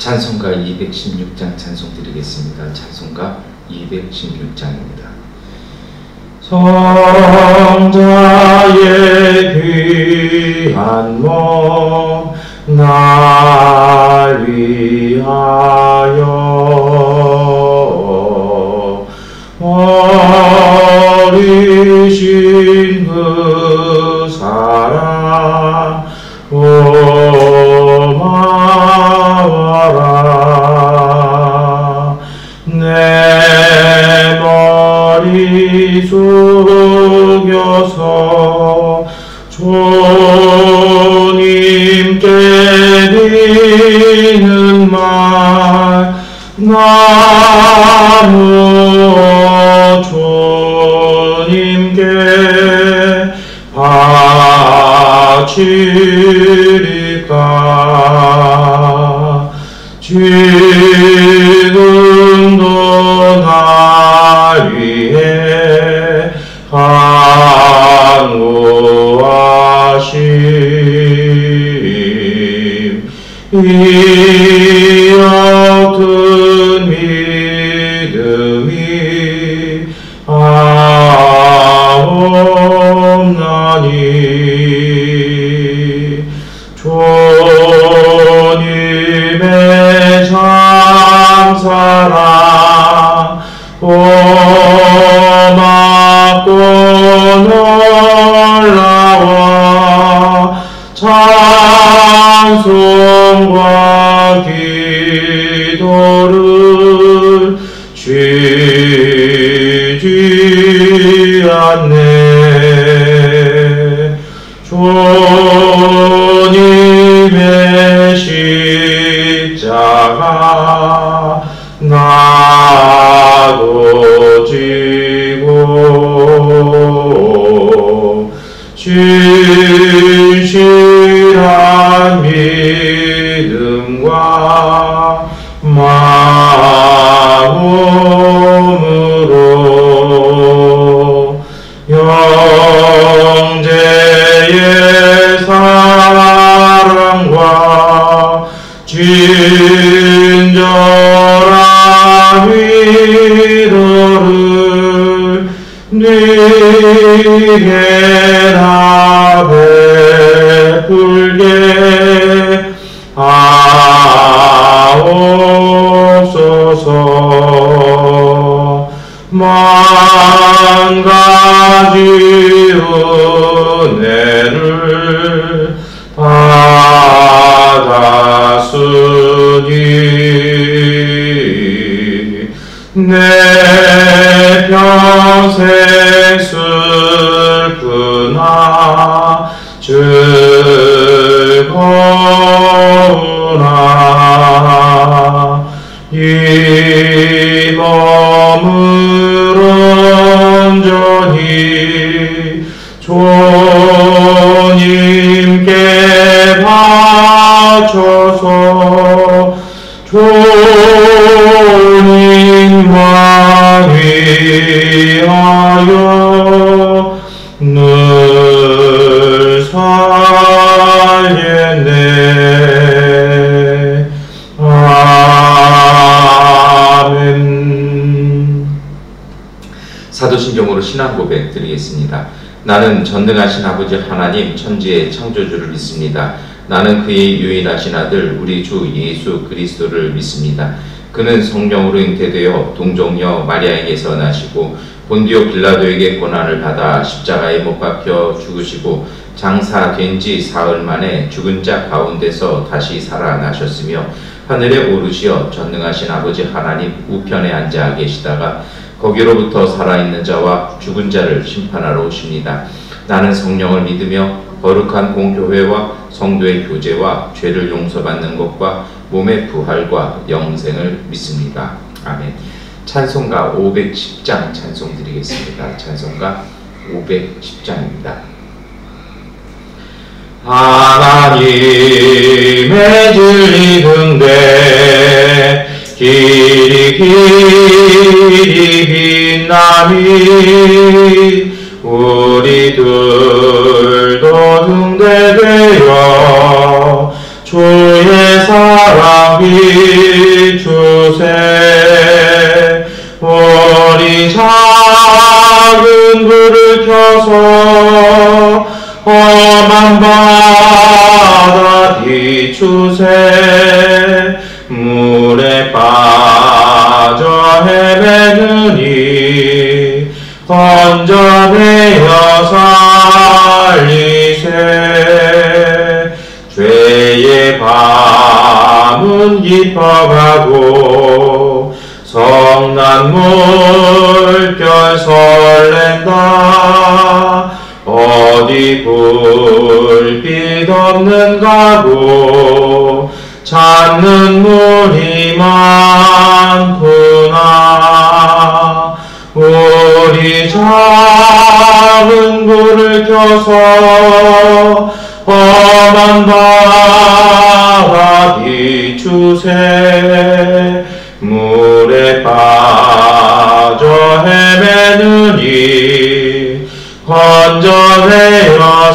찬송가 216장 찬송 드리겠습니다. 찬송가 216장입니다. 성자의 귀한 몸 날 위하여 어리신 그 사랑 고마워라. 내 머리 숙여서 주님께 드리는 말 나무 주님께 바치리까. 지금도 날 위해 간구하심 이 어떤 믿음이 없나니. 주님의 참사랑 고맙고 놀라워 찬송과 기도를 쉬지 않네. 주님의 십자가 나도 지고 진실한 믿음과 마음으로 형제의 사랑과 진정한 위로를 네게나 베풀게 하옵소서. 만 가지 은혜를 받았으니 내 평생 슬프나 즐거우나 이 몸을 온전히 주님께 바쳐서 주님만 위하여 늘 살겠네. 아멘. 사도신경으로 신앙 고백 드리겠습니다. 나는 전능하신 아버지 하나님 천지의 창조주를 믿습니다. 나는 그의 유일하신 아들 우리 주 예수 그리스도를 믿습니다. 그는 성령으로 잉태되어 동정녀 마리아에게서 나시고 본디오 빌라도에게 고난을 받아 십자가에 못 박혀 죽으시고 장사된 지 사흘 만에 죽은 자 가운데서 다시 살아나셨으며 하늘에 오르시어 전능하신 아버지 하나님 우편에 앉아 계시다가 거기로부터 살아있는 자와 죽은 자를 심판하러 오십니다. 나는 성령을 믿으며 거룩한 공교회와 성도의 교제와 죄를 용서받는 것과 몸의 부활과 영생을 믿습니다. 아멘. 찬송가 510장 찬송 드리겠습니다. 찬송가 510장입니다. 하나님의 진리 등대 길이 빛나니 우리들도 등대되어 주의 사 사랑 비추세. 우리 작은 불을 켜서 험한 바다 비추세. 물에 빠져 헤매느니 건져내어 살리세. 죄의 밤은 깊어가고 성난 물결 설렌다. 어디 불빛 없는 가고 찾는 물이 많구나. 우리 작은 불을 켜서 험한 바다 비추세. 물에 빠져 헤매느니 건져내어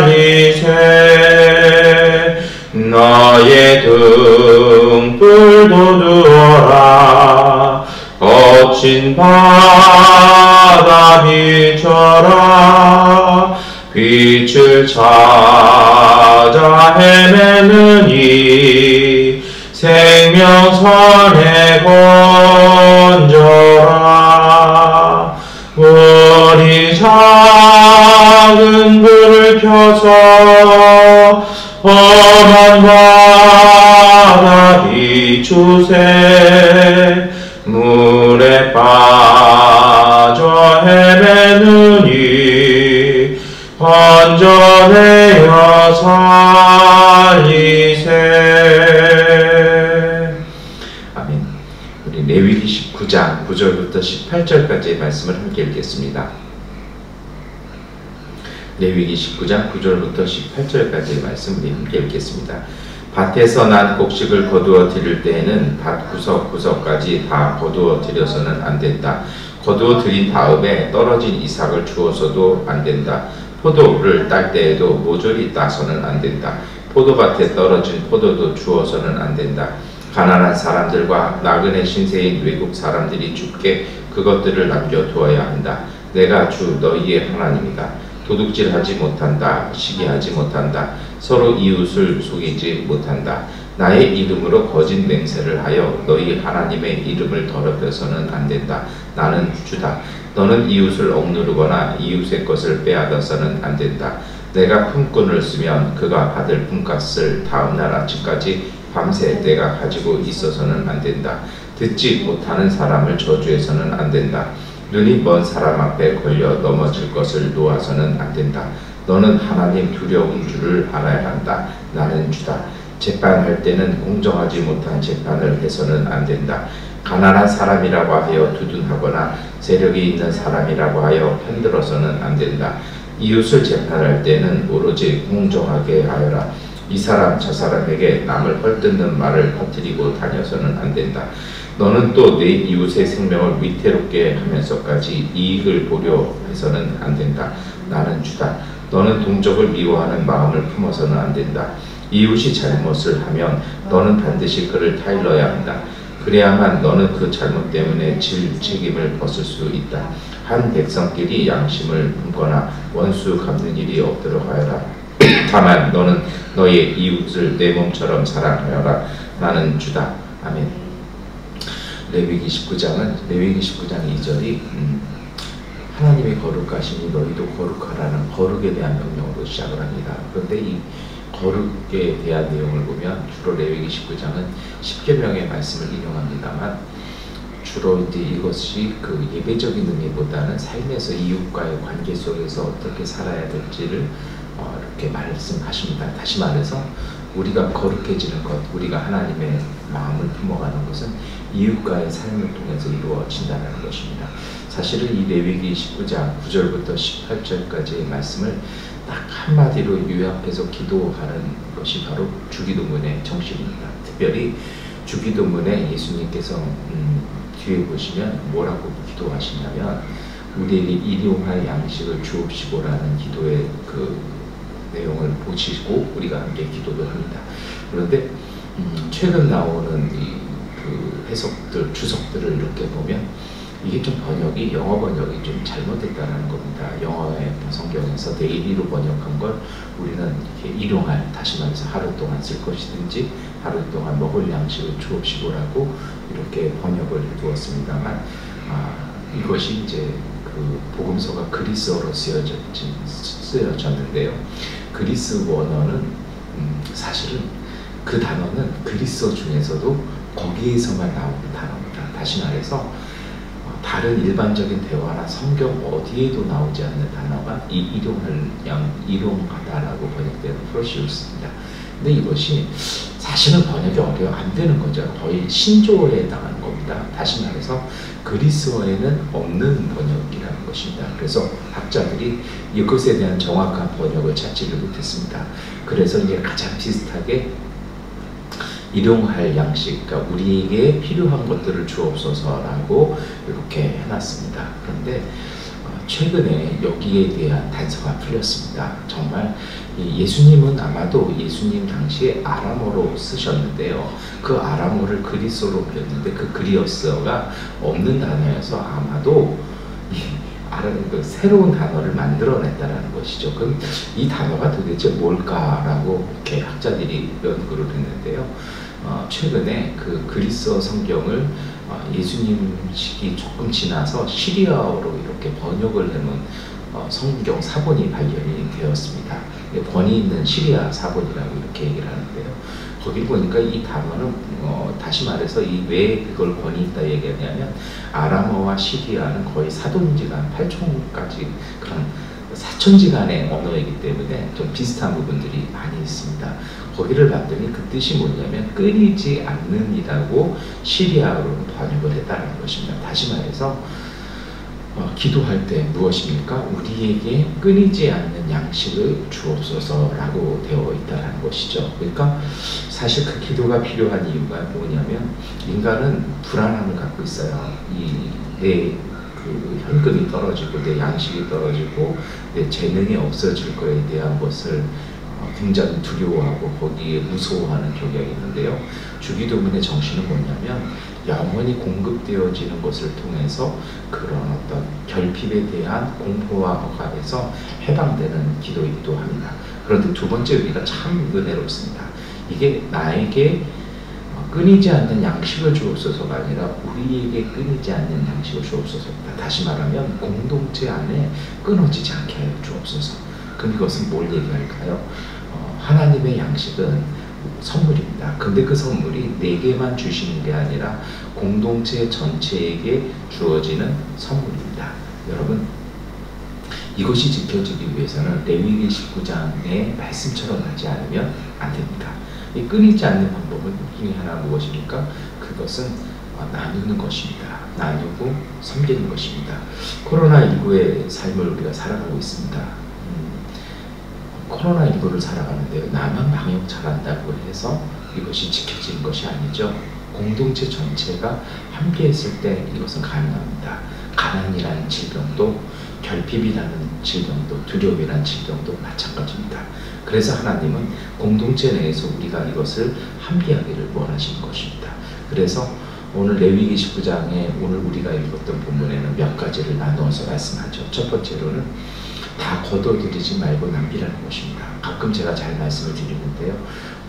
살리세. 너의 등불도 두어라. 거친 바다 비춰라. 빛을 찾아 헤매느니 생명선에 건져라. 우리 작은 불을 켜서 험한 바다 비추세. 물에 빠져 헤매느니 건져내어 살리세. 아멘. 우리 레위기 19장 9절부터 18절까지의 말씀을 함께 읽겠습니다. 레위기 19장 9절부터 18절까지의 말씀 우리 함께 읽겠습니다. 밭에서 난 곡식을 거두어 드릴 때에는 밭 구석구석까지 다 거두어 드려서는 안 된다. 거두어 드린 다음에 떨어진 이삭을 주어서도 안 된다. 포도를 딸 때에도 모조리 따서는 안 된다. 포도밭에 떨어진 포도도 주어서는 안 된다. 가난한 사람들과 나그네 신세인 외국 사람들이 죽게 그것들을 남겨두어야 한다. 내가 주 너희의 하나님이다. 도둑질하지 못한다. 시기하지 못한다. 서로 이웃을 속이지 못한다. 나의 이름으로 거짓 맹세를 하여 너희 하나님의 이름을 더럽혀서는 안 된다. 나는 주다. 너는 이웃을 억누르거나 이웃의 것을 빼앗아서는 안 된다. 내가 품꾼을 쓰면 그가 받을 품값을 다음날 아침까지 밤새 내가 가지고 있어서는 안 된다. 듣지 못하는 사람을 저주해서는 안 된다. 눈이 먼 사람 앞에 걸려 넘어질 것을 놓아서는 안 된다. 너는 하나님 두려운 줄을 알아야 한다. 나는 주다. 재판할 때는 공정하지 못한 재판을 해서는 안 된다. 가난한 사람이라고 하여 두둔하거나 세력이 있는 사람이라고 하여 편들어서는 안 된다. 이웃을 재판할 때는 오로지 공정하게 하여라. 이 사람 저 사람에게 남을 헐뜯는 말을 퍼뜨리고 다녀서는 안 된다. 너는 또 내 이웃의 생명을 위태롭게 하면서까지 이익을 보려 해서는 안 된다. 나는 주다. 너는 동족을 미워하는 마음을 품어서는 안 된다. 이웃이 잘못을 하면 너는 반드시 그를 타일러야 한다. 그래야만 너는 그 잘못 때문에 질 책임을 벗을 수 있다. 한 백성끼리 양심을 품거나 원수 갚는 일이 없도록 하여라. 다만 너는 너의 이웃을 내 몸처럼 사랑하여라. 나는 주다. 아멘. 레위기 19장 2절이 하나님의 거룩하시니 너희도 거룩하라는 거룩에 대한 명령으로 시작을 합니다. 그런데 이 거룩에 대한 내용을 보면 주로 레위기 19장은 10계명의 말씀을 인용합니다만 주로 이제 이것이 그 예배적인 의미보다는 삶에서 이웃과의 관계 속에서 어떻게 살아야 될지를 이렇게 말씀하십니다. 다시 말해서 우리가 거룩해지는 것, 우리가 하나님의 마음을 품어가는 것은 이웃과의 삶을 통해서 이루어진다는 것입니다. 사실은 이 레위기 19장 9절부터 18절까지의 말씀을 딱 한마디로 요약해서 기도하는 것이 바로 주기도문의 정신입니다. 특별히 주기도문에 예수님께서 뒤에 보시면 뭐라고 기도하시냐면 우리에게 일용할 양식을 주옵시고라는 기도의 그 내용을 보시고 우리가 함께 기도를 합니다. 그런데 최근 나오는 그 해석들, 주석들을 이렇게 보면 이게 좀 번역이, 영어 번역이 좀 잘못됐다는 겁니다. 영어의 성경에서 데일리로 번역한 걸 우리는 이렇게 일용할, 다시 말해서 하루 동안 쓸 것이든지 하루 동안 먹을 양식을 주옵시고라고 이렇게 번역을 해두었습니다만, 이것이 이제 그 복음서가 그리스어로 쓰여졌는데요. 그리스 원어는 사실은 그 단어는 그리스어 중에서도 거기에서만 나오는 단어입니다. 다시 말해서 다른 일반적인 대화나 성경 어디에도 나오지 않는 단어가 이 일용하다라고 번역되는 프로시우스입니다. 근데 이것이 사실은 번역이 안 되는 거죠. 거의 신조어에 해당하는 겁니다. 다시 말해서 그리스어에는 없는 번역이라는 것입니다. 그래서 학자들이 이것에 대한 정확한 번역을 찾지를 못했습니다. 그래서 이제 가장 비슷하게 일용할 양식, 그러니까 우리에게 필요한 것들을 주옵소서라고 이렇게 해놨습니다. 그런데 최근에 여기에 대한 단서가 풀렸습니다. 정말 예수님은 아마도 예수님 당시에 아람어로 쓰셨는데요. 그 아람어를 그리스어로 옮겼는데 그 그리스어가 없는 단어여서 아마도 그 새로운 단어를 만들어냈다라는 것이죠. 그럼 이 단어가 도대체 뭘까라고 이렇게 학자들이 연구를 했는데요. 최근에 그 그리스어 성경을 예수님 시기 조금 지나서 시리아어로 이렇게 번역을 해놓은 성경 사본이 발견이 되었습니다. 권위 있는 시리아 사본이라고 이렇게 얘기를 하는데요. 거기 보니까 이 단어는 다시 말해서 이 왜 그걸 권위 있다 얘기하냐면 아람어와 시리아는 거의 사돈지간 8촌까지 그런 사천지간의 언어이기 때문에 좀 비슷한 부분들이 많이 있습니다. 거기를 봤더니 그 뜻이 뭐냐면 끊이지 않는이라고 시리아어로 번역을 했다는 것입니다. 다시 말해서 기도할 때 무엇입니까? 우리에게 끊이지 않는 양식을 주옵소서라고 되어 있다는 것이죠. 그러니까 사실 그 기도가 필요한 이유가 뭐냐면 인간은 불안함을 갖고 있어요. 내 그 현금이 떨어지고 내 양식이 떨어지고 내 재능이 없어질 거에 대한 것을 굉장히 두려워하고 거기에 무서워하는 경향이 있는데요. 주기도문의 정신은 뭐냐면 영원히 공급되어지는 것을 통해서 그런 어떤 결핍에 대한 공포와 억압에서 해방되는 기도이기도 합니다. 그런데 두 번째 의미가 참 은혜롭습니다. 이게 나에게 끊이지 않는 양식을 주옵소서가 아니라 우리에게 끊이지 않는 양식을 주옵소서입니다. 다시 말하면 공동체 안에 끊어지지 않게 하여 주옵소서. 그럼 이것은 뭘 얘기할까요? 하나님의 양식은 선물입니다. 근데 그 선물이 내게만 주시는 게 아니라 공동체 전체에게 주어지는 선물입니다. 여러분, 이것이 지켜지기 위해서는 레위기 19장의 말씀처럼 하지 않으면 안 됩니다. 이 끊이지 않는 방법은 중에 하나 무엇입니까? 그것은 나누는 것입니다. 나누고 섬기는 것입니다. 코로나19의 삶을 우리가 살아가고 있습니다. 코로나19를 살아가는데요. 나만 방역 잘한다고 해서 이것이 지켜지는 것이 아니죠. 공동체 전체가 함께 했을 때 이것은 가능합니다. 가난이라는 질병도, 결핍이라는 질병도, 두려움이라는 질병도 마찬가지입니다. 그래서 하나님은 공동체 내에서 우리가 이것을 함께하기를 원하시는 것입니다. 그래서 오늘 레위기 19장에 오늘 우리가 읽었던 본문에는 몇 가지를 나누어서 말씀하죠. 첫 번째로는 다 거둬들이지 말고 남기라는 것입니다. 가끔 제가 잘 말씀을 드리는데요.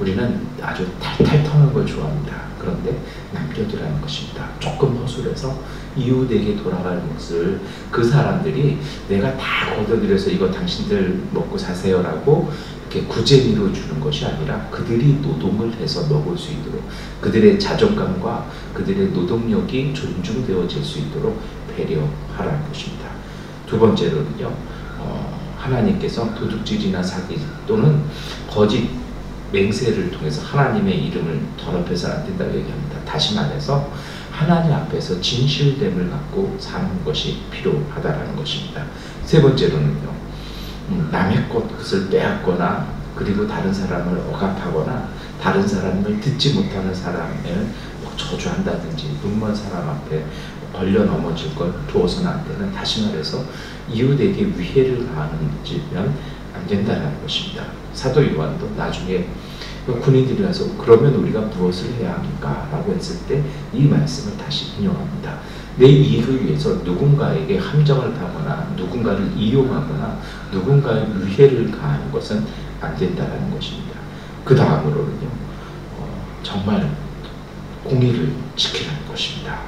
우리는 아주 탈탈 터는 걸 좋아합니다. 그런데 남겨두라는 것입니다. 조금 허술해서 이웃에게 돌아갈 것을 그 사람들이 내가 다 거둬들여서 이거 당신들 먹고 사세요라고 이렇게 구제미로 주는 것이 아니라 그들이 노동을 해서 먹을 수 있도록 그들의 자존감과 그들의 노동력이 존중되어질 수 있도록 배려하라는 것입니다. 두 번째로는요. 하나님께서 도둑질이나 사기 또는 거짓 맹세를 통해서 하나님의 이름을 더럽혀서 안 된다고 얘기합니다. 다시 말해서 하나님 앞에서 진실됨을 갖고 사는 것이 필요하다는 것입니다. 세 번째로는요. 남의 것을 빼앗거나 그리고 다른 사람을 억압하거나 다른 사람을 듣지 못하는 사람을 저주한다든지 눈먼 사람 앞에 걸려 넘어질 걸 두어서는 안 되는, 다시 말해서 이웃에게 위해를 가하면 안 된다는 것입니다. 사도 요한도 나중에 군인들이라서 그러면 우리가 무엇을 해야 합니까? 라고 했을 때 이 말씀을 다시 인용합니다. 내 이익을 위해서 누군가에게 함정을 타거나 누군가를 이용하거나 누군가의 유해를 가하는 것은 안 된다는 것입니다. 그 다음으로는요, 정말 공의를 지키라는 것입니다.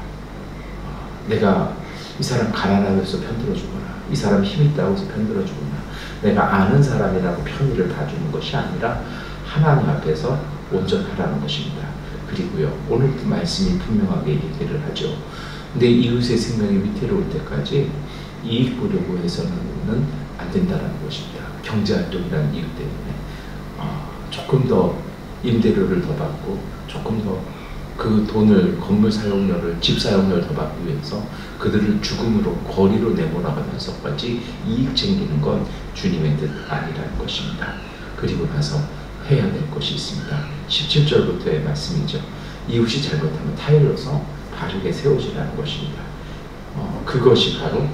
내가 이 사람 가난하다고 해서 편들어주거나 이 사람 힘있다고 해서 편들어주거나 내가 아는 사람이라고 편의를 봐주는 것이 아니라 하나님 앞에서 온전하라는 것입니다. 그리고요, 오늘 그 말씀이 분명하게 얘기를 하죠. 내 이웃의 생명이 위태로울 때까지 이익 보려고 해서는 안 된다는 것입니다. 경제활동이라는 이유 때문에 조금 더 임대료를 더 받고 조금 더 그 돈을 건물 사용료를 집 사용료를 더 받기 위해서 그들을 죽음으로 거리로 내몰아가면서까지 이익 챙기는 건 주님의 뜻 아니라는 것입니다. 그리고 나서 해야 될 것이 있습니다. 17절부터의 말씀이죠. 이웃이 잘못하면 타일러서 바르게 세워지라는 것입니다. 그것이 바로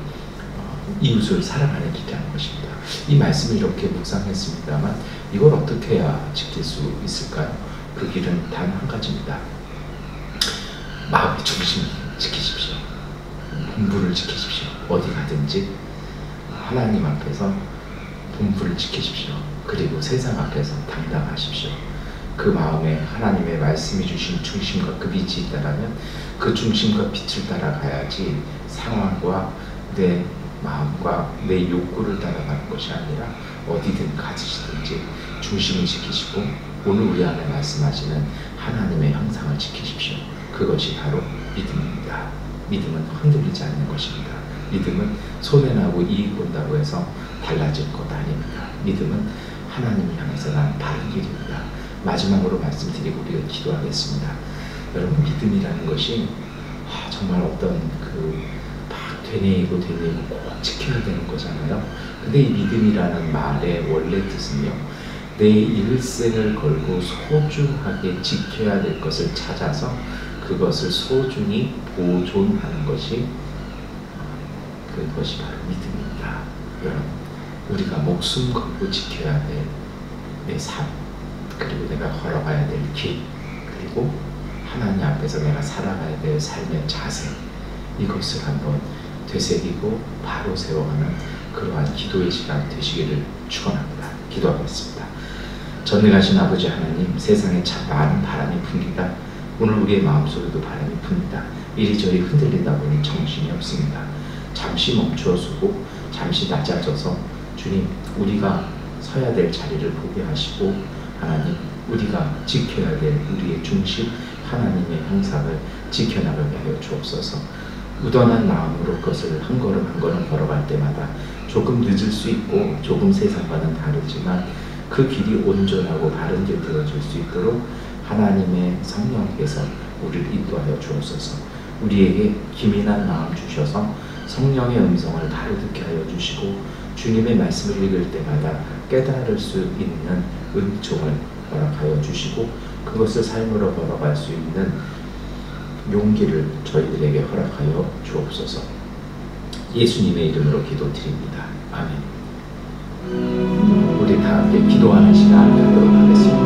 이웃을 사랑하는 길이라는 것입니다. 이 말씀을 이렇게 묵상했습니다만 이걸 어떻게 해야 지킬 수 있을까요? 그 길은 단 한 가지입니다. 마음의 중심을 지키십시오. 본분을 지키십시오. 어디 가든지 하나님 앞에서 본분을 지키십시오. 그리고 세상 앞에서 당당하십시오. 그 마음에 하나님의 말씀이 주신 중심과 그 빛이 있다라면 그 중심과 빛을 따라가야지 상황과 내 마음과 내 욕구를 따라가는 것이 아니라 어디든 가지시든지 중심을 지키시고 오늘 우리 안에 말씀하시는 하나님의 형상을 지키십시오. 그것이 바로 믿음입니다. 믿음은 흔들리지 않는 것입니다. 믿음은 손해나고 이익 본다고 해서 달라질 것 아닙니다. 믿음은 하나님을 향해서 난 바른 길입니다. 마지막으로 말씀드리고 우리가 기도하겠습니다. 여러분, 믿음이라는 것이 정말 어떤 막 되뇌이고 꼭 지켜야 되는 거잖아요. 근데 이 믿음이라는 말의 원래 뜻은요, 내 일생을 걸고 소중하게 지켜야 될 것을 찾아서 그것을 소중히 보존하는 것이 그것이 바로 믿음입니다. 여러분, 우리가 목숨 걸고 지켜야 될 내 삶, 그리고 내가 걸어가야 될 길, 그리고 하나님 앞에서 내가 살아가야 될 삶의 자세, 이것을 한번 되새기고 바로 세워가는 그러한 기도의 시간 되시기를 축원합니다. 기도하겠습니다. 전능하신 아버지 하나님, 세상에 참 많은 바람이 붑니다. 오늘 우리의 마음속에도 바람이 붑니다. 이리저리 흔들리다 보니 정신이 없습니다. 잠시 멈추어 서고 잠시 낮아져서 주님, 우리가 서야 될 자리를 보게 하시고 하나님, 우리가 지켜야 될 우리의 중심 하나님의 형상을 지켜나가게 하여 주옵소서. 무던한 마음으로 그것을 한 걸음 한 걸음 걸어갈 때마다 조금 늦을 수 있고 조금 세상과는 다르지만 그 길이 온전하고 바른 길 되어질 수 있도록 하나님의 성령께서 우리를 인도하여 주옵소서. 우리에게 기민한 마음 주셔서 성령의 음성을 바로 듣게 하여 주시고 주님의 말씀을 읽을 때마다 깨달을 수 있는 은총을 허락하여 주시고 그것을 삶으로 걸어갈 수 있는 용기를 저희들에게 허락하여 주옵소서. 예수님의 이름으로 기도드립니다. 아멘. 우리 다 함께 기도하는 시간 갖도록 하겠습니다.